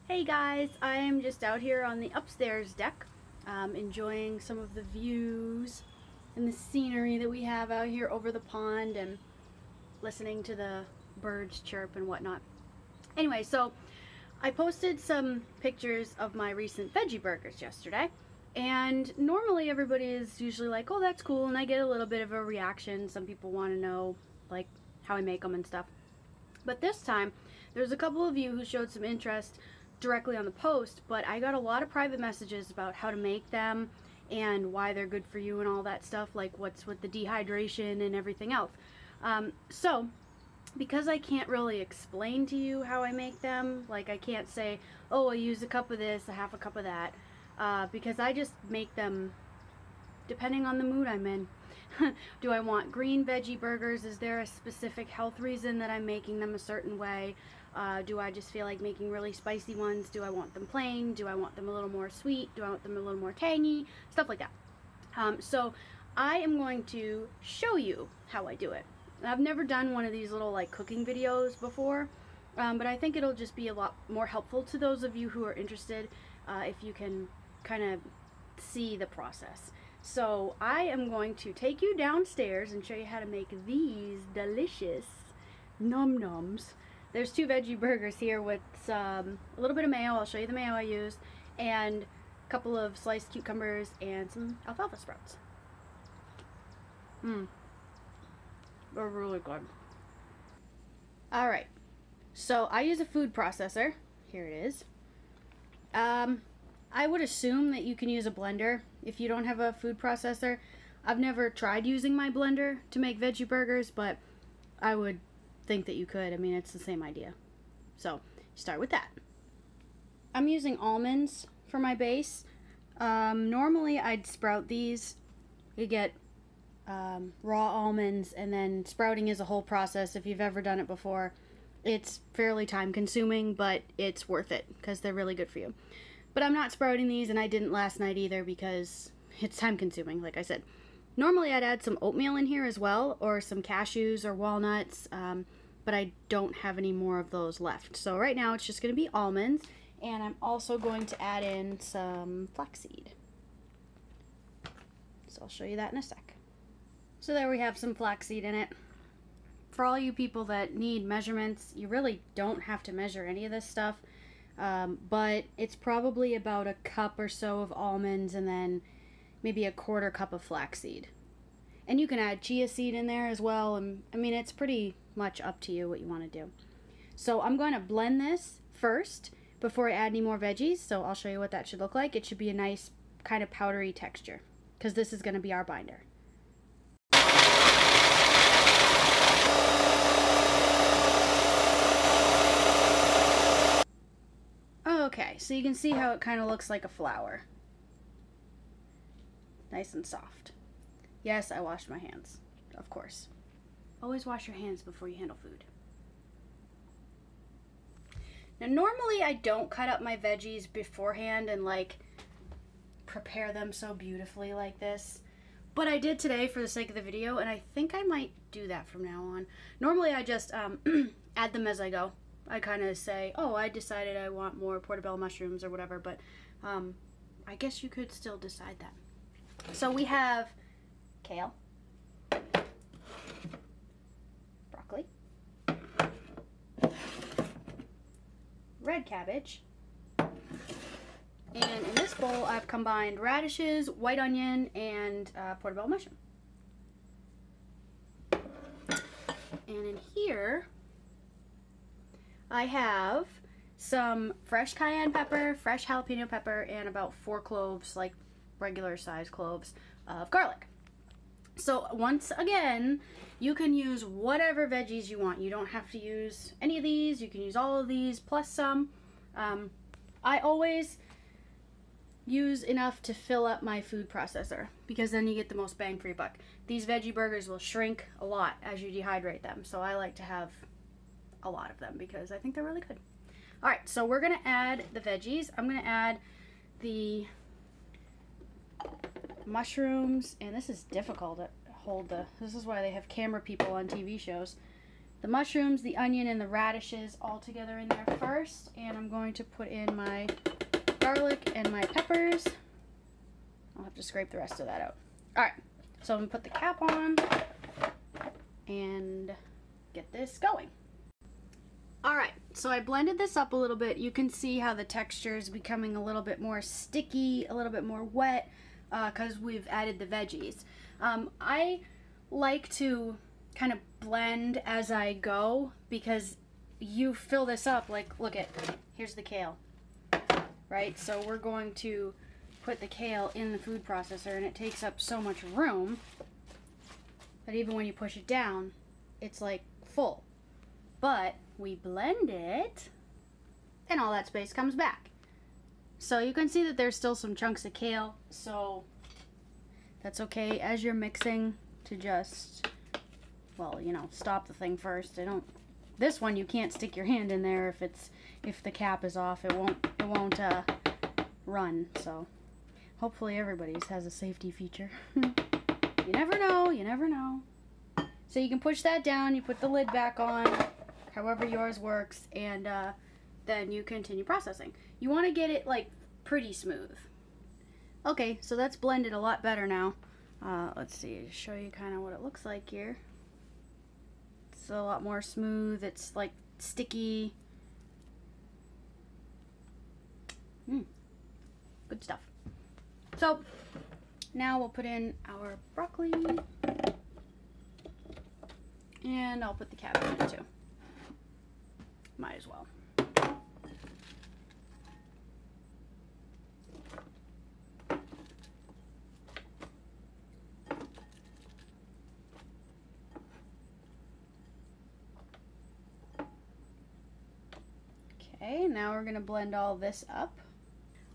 Hey guys, I am just out here on the upstairs deck, enjoying some of the views and the scenery that we have out here over the pond and listening to the birds chirp and whatnot. Anyway, so I posted some pictures of my recent veggie burgers yesterday, and normally everybody is usually like, oh, that's cool, and I get a little bit of a reaction. Some people want to know like how I make them and stuff. But this time, there's a couple of you who showed some interest directly on the post, but I got a lot of private messages about how to make them and why they're good for you and all that stuff, like what's with the dehydration and everything else. So because I can't really explain to you how I make them, like I can't say, oh, I use a cup of this, a half a cup of that, because I just make them depending on the mood I'm in. Do I want green veggie burgers? Is there a specific health reason that I'm making them a certain way? Do I just feel like making really spicy ones? Do I want them plain? Do I want them a little more sweet? Do I want them a little more tangy? Stuff like that. So I am going to show you how I do it. I've never done one of these little like cooking videos before, but I think it'll just be a lot more helpful to those of you who are interested if you can kind of see the process. So I am going to take you downstairs and show you how to make these delicious num-nums. There's two veggie burgers here with a little bit of mayo. I'll show you the mayo I used, and a couple of sliced cucumbers and some alfalfa sprouts. They're really good. Alright, so I use a food processor. Here it is. I would assume that you can use a blender if you don't have a food processor. I've never tried using my blender to make veggie burgers, but I would think that you could. I mean, it's the same idea. So start with that. I'm using almonds for my base. Normally I'd sprout these. You get raw almonds, and then sprouting is a whole process. If you've ever done it before, it's fairly time consuming, but it's worth it because they're really good for you. But I'm not sprouting these, and I didn't last night either because it's time consuming, like I said. Normally I'd add some oatmeal in here as well, or some cashews or walnuts, but I don't have any more of those left. So right now it's just going to be almonds, and I'm also going to add in some flaxseed. So I'll show you that in a sec. So there we have some flaxseed in it. For all you people that need measurements, you really don't have to measure any of this stuff. But it's probably about a cup or so of almonds and then maybe a quarter cup of flaxseed. And you can add chia seed in there as well. And I mean, it's pretty much up to you what you want to do. So I'm going to blend this first before I add any more veggies. So I'll show you what that should look like. It should be a nice kind of powdery texture because this is going to be our binder. Okay, so you can see how it kind of looks like a flour. Nice and soft. Yes, I washed my hands, of course. Always wash your hands before you handle food. Now normally I don't cut up my veggies beforehand and like prepare them so beautifully like this. But I did today for the sake of the video, and I think I might do that from now on. Normally I just add them as I go. I kind of say, oh, I decided I want more portobello mushrooms or whatever, but I guess you could still decide that. So we have kale, broccoli, red cabbage, and in this bowl I've combined radishes, white onion, and portobello mushroom. And in here I have some fresh cayenne pepper, fresh jalapeno pepper, and about 4 cloves, like regular size cloves of garlic. So once again, you can use whatever veggies you want. You don't have to use any of these. You can use all of these plus some. I always use enough to fill up my food processor because then you get the most bang for your buck. These veggie burgers will shrink a lot as you dehydrate them, so I like to have a lot of them because I think they're really good. Alright, so we're going to add the veggies. I'm going to add the mushrooms, and this is difficult to hold this is why they have camera people on TV shows. the mushrooms, the onion, and the radishes all together in there first. And I'm going to put in my garlic and my peppers. I'll have to scrape the rest of that out. Alright, so I'm going to put the cap on and get this going. Alright, so I blended this up a little bit. You can see how the texture is becoming a little bit more sticky, a little bit more wet, because we've added the veggies. I like to kind of blend as I go, because you fill this up, like, look at, here's the kale, right? So we're going to put the kale in the food processor, and it takes up so much room that even when you push it down, it's like full. But we blend it, and all that space comes back. So you can see that there's still some chunks of kale, so that's okay as you're mixing to just, well, you know, stop the thing first. This one you can't stick your hand in there if the cap is off. It won't run. So hopefully everybody's has a safety feature. You never know, you never know. So you can push that down, you put the lid back on, however yours works, and then you continue processing. You want to get it like pretty smooth. Okay, so that's blended a lot better now. Let's see, to show you kind of what it looks like here. It's a lot more smooth. It's like sticky. Good stuff. So now we'll put in our broccoli, and I'll put the cabbage in too. Might as well. Okay, now we're gonna blend all this up.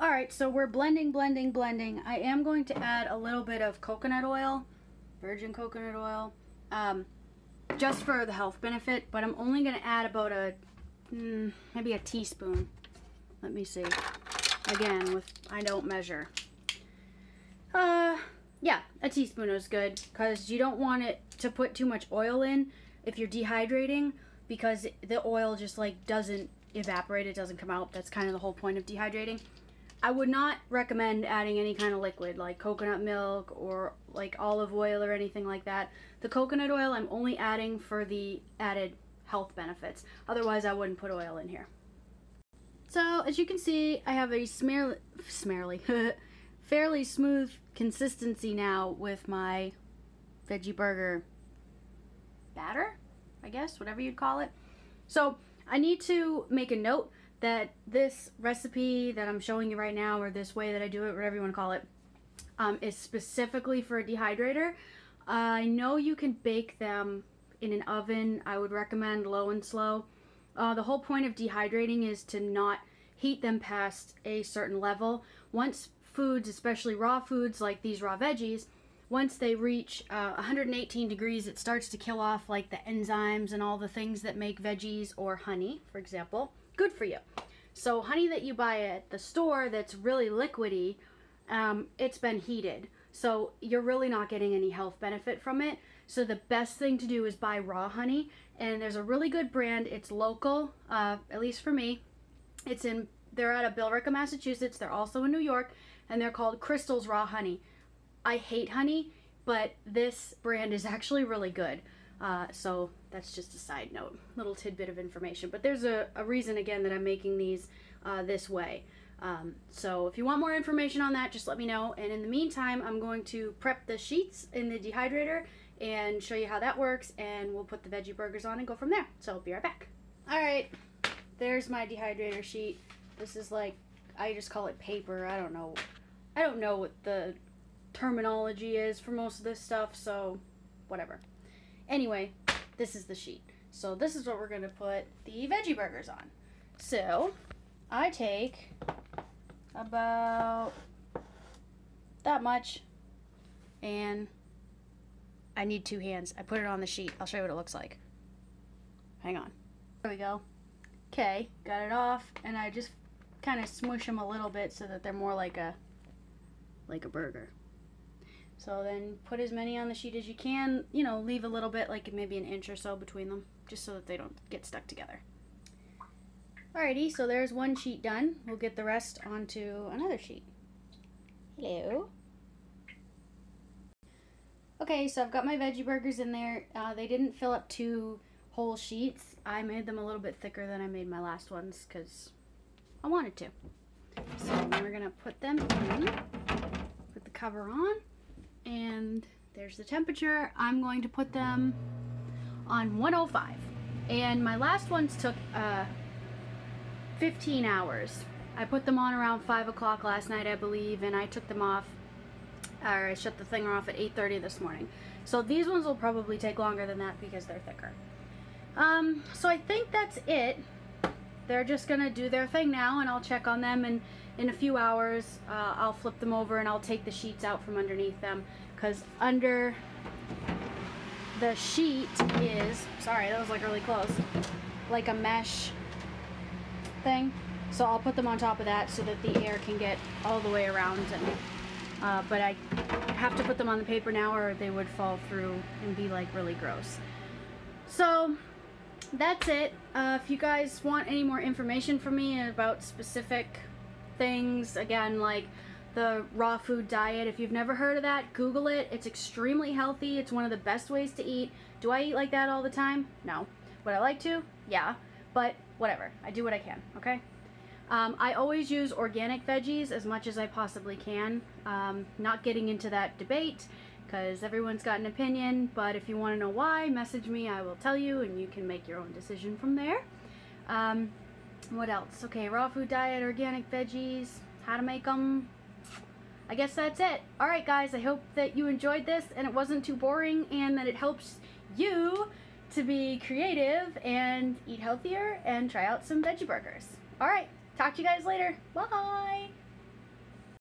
Alright, so we're blending. I am going to add a little bit of coconut oil, virgin coconut oil, just for the health benefit, but I'm only gonna add about maybe a teaspoon. Let me see. Again, I don't measure. Yeah, a teaspoon is good, because you don't want it to put too much oil in if you're dehydrating, because the oil just like doesn't evaporate, it doesn't come out. That's kind of the whole point of dehydrating. I would not recommend adding any kind of liquid like coconut milk or like olive oil or anything like that. The coconut oil I'm only adding for the added health benefits. Otherwise, I wouldn't put oil in here. So as you can see, I have a fairly smooth consistency now with my veggie burger batter, I guess, whatever you'd call it. So I need to make a note that this recipe that I'm showing you right now, or this way that I do it, whatever you want to call it, is specifically for a dehydrator. I know you can bake them in an oven. I would recommend low and slow. The whole point of dehydrating is to not heat them past a certain level. Once foods, especially raw foods like these raw veggies, once they reach 118 degrees, it starts to kill off like the enzymes and all the things that make veggies, or honey, for example, good for you. So honey that you buy at the store that's really liquidy, it's been heated. So you're really not getting any health benefit from it. So the best thing to do is buy raw honey. And there's a really good brand. It's local, at least for me. They're out of Billerica, Massachusetts. They're also in New York, and they're called Crystal's Raw Honey. I hate honey, but this brand is actually really good. So that's just a side note, little tidbit of information. But there's a reason, again, that I'm making these this way. So if you want more information on that, just let me know. And in the meantime, I'm going to prep the sheets in the dehydrator and show you how that works. And we'll put the veggie burgers on and go from there. So I'll be right back. All right, there's my dehydrator sheet. This is like, I just call it paper. I don't know what the terminology is for most of this stuff, so whatever. Anyway, this is the sheet. So this is what we're going to put the veggie burgers on. So I take about that much, and I need 2 hands. I put it on the sheet. I'll show you what it looks like. Hang on. There we go. Okay, got it off, and I just kind of smush them a little bit so that they're more like a burger. So then put as many on the sheet as you can, you know, leave a little bit, like maybe an inch or so between them, just so that they don't get stuck together. Alrighty, so there's one sheet done. We'll get the rest onto another sheet. Hello. Okay, so I've got my veggie burgers in there. They didn't fill up 2 whole sheets. I made them a little bit thicker than I made my last ones because I wanted to. So we're gonna put them in, put the cover on, and there's the temperature. I'm going to put them on 105. And my last ones took 15 hours. I put them on around 5 o'clock last night, I believe, and I took them off, or I shut the thing off at 8:30 this morning. So these ones will probably take longer than that because they're thicker. So I think that's it. They're just gonna do their thing now, and I'll check on them, and in a few hours I'll flip them over and I'll take the sheets out from underneath them, because under the sheet is, sorry, that was like really close, like a mesh thing. So I'll put them on top of that so that the air can get all the way around, and but I have to put them on the paper now or they would fall through and be like really gross. So that's it. If you guys want any more information from me about specific things, again, like the raw food diet, if you've never heard of that, Google it. It's extremely healthy. It's one of the best ways to eat. Do I eat like that all the time? No. Would I like to? Yeah. But whatever. I do what I can, okay? I always use organic veggies as much as I possibly can. Not getting into that debate, because everyone's got an opinion, but if you want to know why, message me, I will tell you, and you can make your own decision from there. What else? Okay, raw food diet, organic veggies, how to make them. I guess that's it. Alright guys, I hope that you enjoyed this and it wasn't too boring, and that it helps you to be creative and eat healthier and try out some veggie burgers. Alright, talk to you guys later. Bye!